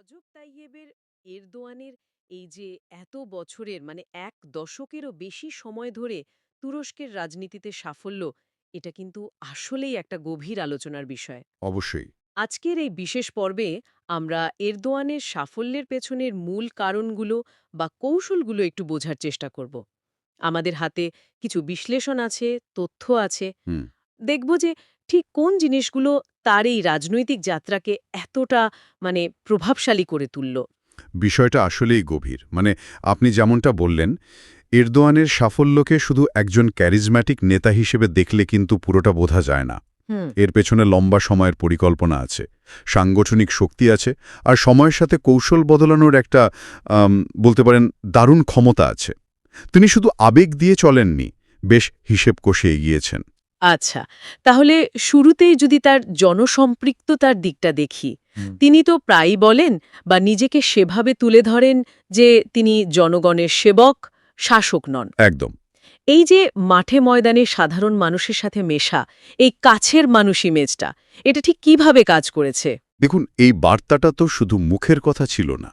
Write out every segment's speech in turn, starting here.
রজব তাইয়েবের এরদোয়ানের এই যে এত বছরের এক দশকেরও বেশি সময় ধরে তুরস্কের রাজনীতিতে সাফল্য, এটা কিন্তু আসলেই একটা গভীর আলোচনার বিষয়। অবশ্যই। আজকের এই বিশেষ পর্বে আমরা এরদোয়ানের সাফল্যের পেছনের মূল কারণগুলো বা কৌশলগুলো একটু বোঝার চেষ্টা করব। আমাদের হাতে কিছু বিশ্লেষণ আছে, তথ্য আছে। হুম। দেখব যে ঠিক কোন জিনিসগুলো তার এই রাজনৈতিক যাত্রাকে এতটা প্রভাবশালী করে তুলল। বিষয়টা আসলেই গভীর। আপনি যেমনটা বললেন, এরদোয়ানের সাফল্যকে শুধু একজন ক্যারিজম্যাটিক নেতা হিসেবে দেখলে কিন্তু পুরোটা বোঝা যায় না। হুম। এর পেছনে লম্বা সময়ের পরিকল্পনা আছে, সাংগঠনিক শক্তি আছে, আর সময়ের সাথে কৌশল বদলানোর একটা বলতে পারেন দারুণ ক্ষমতা আছে। তিনি শুধু আবেগ দিয়ে চলেননি, বেশ হিসেব কষে এগিয়েছেন। আচ্ছা, তাহলে শুরুতেই যদি তার জনসম্পৃক্ততার দিকটা দেখি, হুম। তিনি তো প্রায়ই বলেন বা নিজেকে সেভাবে তুলে ধরেন যে তিনি জনগণের সেবক, শাসক নন। একদম। এই যে মাঠে ময়দানে সাধারণ মানুষের সাথে মেশা, এই কাছের মানুষ ইমেজটা, এটা ঠিক কিভাবে কাজ করেছে? দেখুন, এই বার্তাটা তো শুধু মুখের কথা ছিল না।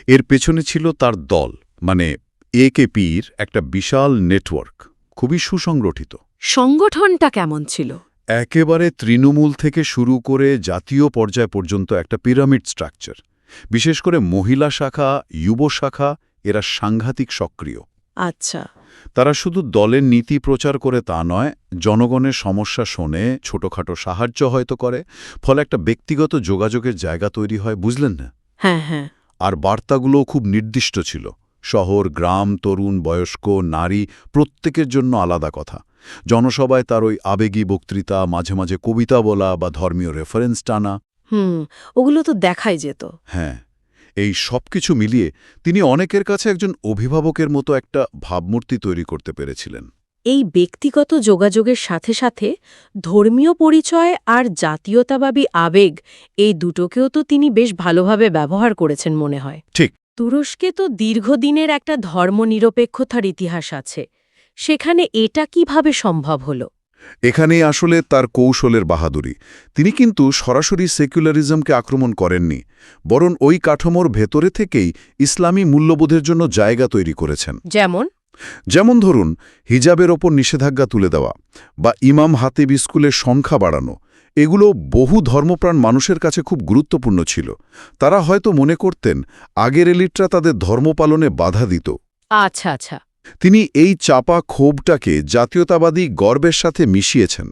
এর পেছনে ছিল তার দল, মানে একেপির একটা বিশাল নেটওয়ার্ক, খুবই সুসংগঠিত। সংগঠনটা কেমন ছিল? একেবারে তৃণমূল থেকে শুরু করে জাতীয় পর্যায় পর্যন্ত একটা পিরামিড স্ট্রাকচার। বিশেষ করে মহিলা শাখা, যুব শাখা, এরা সাংঘাতিক সক্রিয়। আচ্ছা। তারা শুধু দলের নীতি প্রচার করে তা নয়, জনগণের সমস্যা শোনে, ছোটখাটো সাহায্য হয়তো করে, ফলে একটা ব্যক্তিগত যোগাযোগের জায়গা তৈরি হয়, বুঝলেন না? হ্যাঁ, হ্যাঁ। আর বার্তাগুলোও খুব নির্দিষ্ট ছিল। শহর, গ্রাম, তরুণ, বয়স্ক, নারী, প্রত্যেকের জন্য আলাদা কথা। জনসভায় তার ওই আবেগী বক্তৃতা, মাঝে মাঝে কবিতা বলা বা ধর্মীয় রেফারেন্স টানা। হুম, ওগুলো তো দেখাই যেত। হ্যাঁ, এই সব কিছু মিলিয়ে তিনি অনেকের কাছে একজন অভিভাবকের মতো একটা ভাবমূর্তি তৈরি করতে পেরেছিলেন। এই ব্যক্তিগত যোগাযোগের সাথে সাথে ধর্মীয় পরিচয় আর জাতীয়তাবাদী আবেগ, এই দুটোকেও তো তিনি বেশ ভালোভাবে ব্যবহার করেছেন মনে হয়। ঠিক। তুরস্কে তো দীর্ঘদিনের একটা ধর্মনিরপেক্ষতার ইতিহাস আছে। সেখানে এটা কিভাবে সম্ভব হল? এখানেই আসলে তার কৌশলের বাহাদুরি। তিনি কিন্তু সরাসরি সেকুলারিজমকে আক্রমণ করেননি, বরং ওই কাঠামোর ভেতরে থেকেই ইসলামী মূল্যবোধের জন্য জায়গা তৈরি করেছেন। যেমন? যেমন ধরুন, হিজাবের ওপর নিষেধাজ্ঞা তুলে দেওয়া বা ইমাম হাতিব স্কুলের সংখ্যা বাড়ানো, এগুলো বহু ধর্মপ্রাণ মানুষের কাছে খুব গুরুত্বপূর্ণ ছিল। তারা হয়তো মনে করতেন আগের এলিটরা তাদের ধর্ম পালনে বাধা দিত। আচ্ছা, আচ্ছা। তিনি এই চাপা ক্ষোভটাকে জাতীয়তাবাদী গর্বের সাথে মিশিয়েছেন,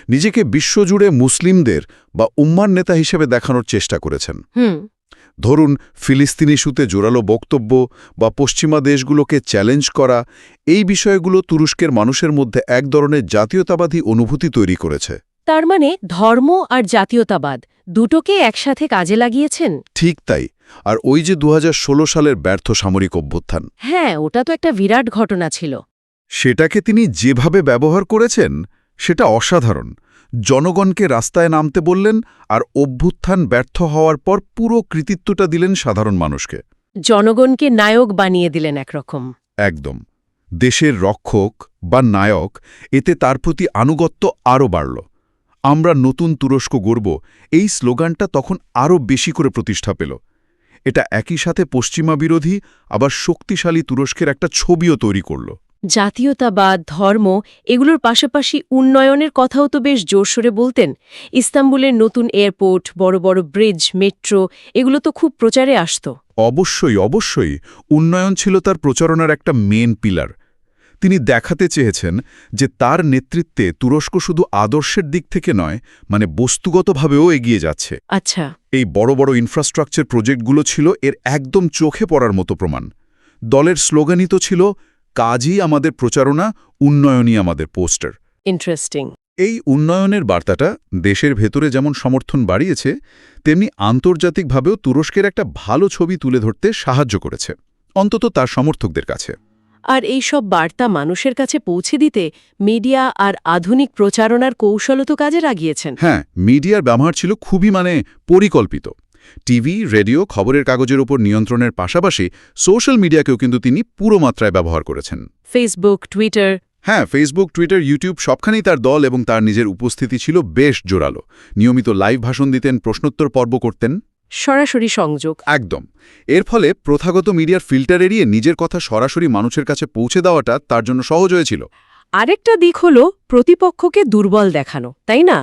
নিজেকে বিশ্বজুড়ে মুসলিমদের বা উম্মার নেতা হিসেবে দেখানোর চেষ্টা করেছেন। হুম। ধরুন, ফিলিস্তিনি ইস্যুতে জোরালো বক্তব্য বা পশ্চিমা দেশগুলোকে চ্যালেঞ্জ করা, এই বিষয়গুলো তুরস্কের মানুষের মধ্যে এক ধরনের জাতীয়তাবাদী অনুভূতি তৈরি করেছে। তার মানে ধর্ম আর জাতীয়তাবাদ দুটোকে একসাথে কাজে লাগিয়েছেন? ঠিক তাই। আর ওই যে ২০১৬ সালের ব্যর্থ সামরিক অভ্যুত্থান, হ্যাঁ, ওটা তো একটা বিরাট ঘটনা ছিল। সেটাকে তিনি যেভাবে ব্যবহার করেছেন সেটা অসাধারণ। জনগণকে রাস্তায় নামতে বললেন, আর অভ্যুত্থান ব্যর্থ হওয়ার পর পুরো কৃতিত্বটা দিলেন সাধারণ মানুষকে। জনগণকে নায়ক বানিয়ে দিলেন একরকম। একদম। দেশের রক্ষক বা নায়ক, এতে তার প্রতি আনুগত্য আরও বাড়ল। আমরা নতুন তুরস্ক গড়ব, এই স্লোগানটা তখন আরও বেশি করে প্রতিষ্ঠা পেল। এটা একই সাথে পশ্চিমা বিরোধী আবার শক্তিশালী তুরস্কের একটা ছবিও তৈরি করল। জাতীয়তাবাদ, ধর্ম, এগুলোর পাশাপাশি উন্নয়নের কথাও তো বেশ জোরসোরে বলতেন। ইস্তাম্বুলের নতুন এয়ারপোর্ট, বড় বড় ব্রিজ, মেট্রো, এগুলো তো খুব প্রচারে আসত। অবশ্যই, অবশ্যই। উন্নয়ন ছিল তার প্রচারণার একটা মেন পিলার। তিনি দেখাতে চেয়েছেন যে তার নেতৃত্বে তুরস্ক শুধু আদর্শের দিক থেকে নয়, বস্তুগতভাবেও এগিয়ে যাচ্ছে। আচ্ছা। এই বড় বড় ইনফ্রাস্ট্রাকচার প্রজেক্টগুলো ছিল এর একদম চোখে পড়ার মতো প্রমাণ। দলের স্লোগানই তো ছিল, কাজই আমাদের প্রচারণা, উন্নয়নই আমাদের পোস্টার। ইন্টারেস্টিং। এই উন্নয়নের বার্তাটা দেশের ভেতরে যেমন সমর্থন বাড়িয়েছে, তেমনি আন্তর্জাতিকভাবেও তুরস্কের একটা ভালো ছবি তুলে ধরতে সাহায্য করেছে, অন্তত তার সমর্থকদের কাছে। আর এই সব বার্তা মানুষের কাছে পৌঁছে দিতে মিডিয়া আর আধুনিক প্রচারণার কৌশলও তো কাজে লাগিয়েছেন। হ্যাঁ, মিডিয়ার ব্যবহার ছিল খুবই পরিকল্পিত। টিভি, রেডিও, খবরের কাগজের ওপর নিয়ন্ত্রণের পাশাপাশি সোশ্যাল মিডিয়াকেও কিন্তু তিনি পুরো মাত্রায় ব্যবহার করেছেন। Facebook, Twitter. হ্যাঁ, ফেসবুক, টুইটার, ইউটিউব, সবখানেই তার দল এবং তার নিজের উপস্থিতি ছিল বেশ জোরালো। নিয়মিত লাইভ ভাষণ দিতেন, প্রশ্নোত্তর পর্ব করতেন। সরাসরি সংযোগ। একদম। এর ফলে প্রথাগত মিডিয়ার ফিল্টার এড়িয়ে নিজের কথা সরাসরি মানুষের কাছে পৌঁছে দেওয়াটা তার জন্য সহজ হয়েছিল। আরেকটা দিক হলো প্রতিপক্ষকে দুর্বল দেখানো, তাই না?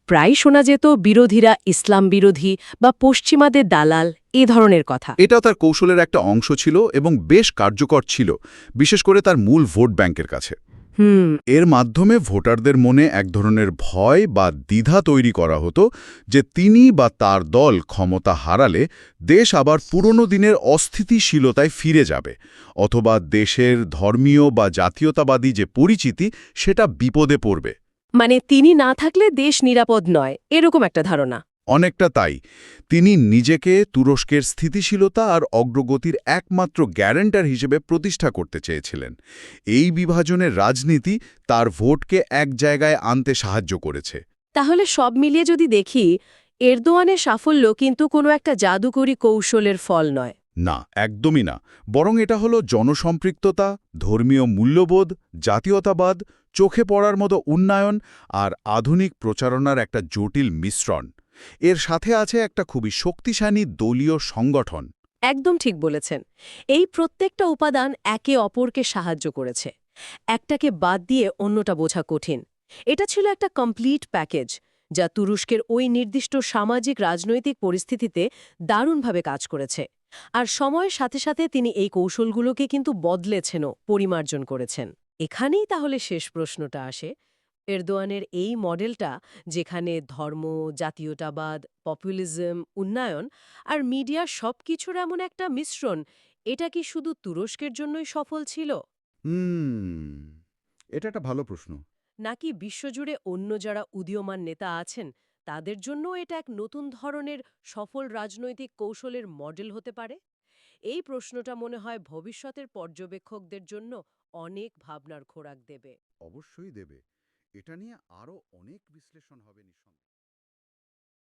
প্রায় শোনা যেত বিরোধীরা ইসলাম বিরোধী বা পশ্চিমাদের দালাল, এ ধরনের কথা। এটাও তার কৌশলের একটা অংশ ছিল এবং বেশ কার্যকর ছিল, বিশেষ করে তার মূল ভোট ব্যাংকের কাছে। এর মাধ্যমে ভোটারদের মনে এক ধরনের ভয় বা দ্বিধা তৈরি করা হতো যে তিনি বা তার দল ক্ষমতা হারালে দেশ আবার পুরনো দিনের অস্থিতিশীলতায় ফিরে যাবে, অথবা দেশের ধর্মীয় বা জাতীয়তাবাদী যে পরিচিতি সেটা বিপদে পড়বে। মানে তিনি না থাকলে দেশ নিরাপদ নয়, এরকম একটা ধারণা। অনেকটা তাই। তিনি নিজেকে তুরস্কের স্থিতিশীলতা আর অগ্রগতির একমাত্র গ্যারান্টার হিসেবে প্রতিষ্ঠা করতে চেয়েছিলেন। এই বিভাজনের রাজনীতি তার ভোটকে এক জায়গায় আনতে সাহায্য করেছে। তাহলে সব মিলিয়ে যদি দেখি, এরদোয়ানের সাফল্য কিন্তু কোনো একটা জাদুকরী কৌশলের ফল নয়। না, একদমই না। বরং এটা হলো জনসম্পৃক্ততা, ধর্মীয় মূল্যবোধ, জাতীয়তাবাদ, চোখে পড়ার মতো উন্নয়ন আর আধুনিক প্রচারণার একটা জটিল মিশ্রণ। এর সাথে আছে একটা খুবই শক্তিশালী দলীয় সংগঠন। একদম ঠিক বলেছেন। এই প্রত্যেকটা উপাদান একে অপরকে সাহায্য করেছে। একটাকে বাদ দিয়ে অন্যটা বোঝা কঠিন। এটা ছিল একটা কমপ্লিট প্যাকেজ, যা তুরস্কের ওই নির্দিষ্ট সামাজিক রাজনৈতিক পরিস্থিতিতে দারুণভাবে কাজ করেছে। আর সময়ের সাথে সাথে তিনি এই কৌশলগুলোকে কিন্তু বদলেছেনও, পরিমার্জন করেছেন। এখানেই তাহলে শেষ প্রশ্নটা আসে, এরদোয়ানের এই মডেলটা, যেখানে ধর্ম, জাতীয়তাবাদ, পপুলিজম, উন্নয়ন আর মিডিয়ার সবকিছুর এমন একটা মিশ্রণ, এটা কি শুধু তুরস্কের জন্যই সফল ছিল, এটা একটা ভালো প্রশ্ন। নাকি বিশ্বজুড়ে অন্য যারা উদীয়মান নেতা আছেন তাদের জন্য এটা এক নতুন ধরনের সফল রাজনৈতিক কৌশলের মডেল হতে পারে? এই প্রশ্নটা মনে হয় ভবিষ্যতের পর্যবেক্ষকদের জন্য অনেক ভাবনার খোরাক দেবে। অবশ্যই দেবে। এটা নিয়ে আরও অনেক বিশ্লেষণ হবে নিঃসন্দেহে।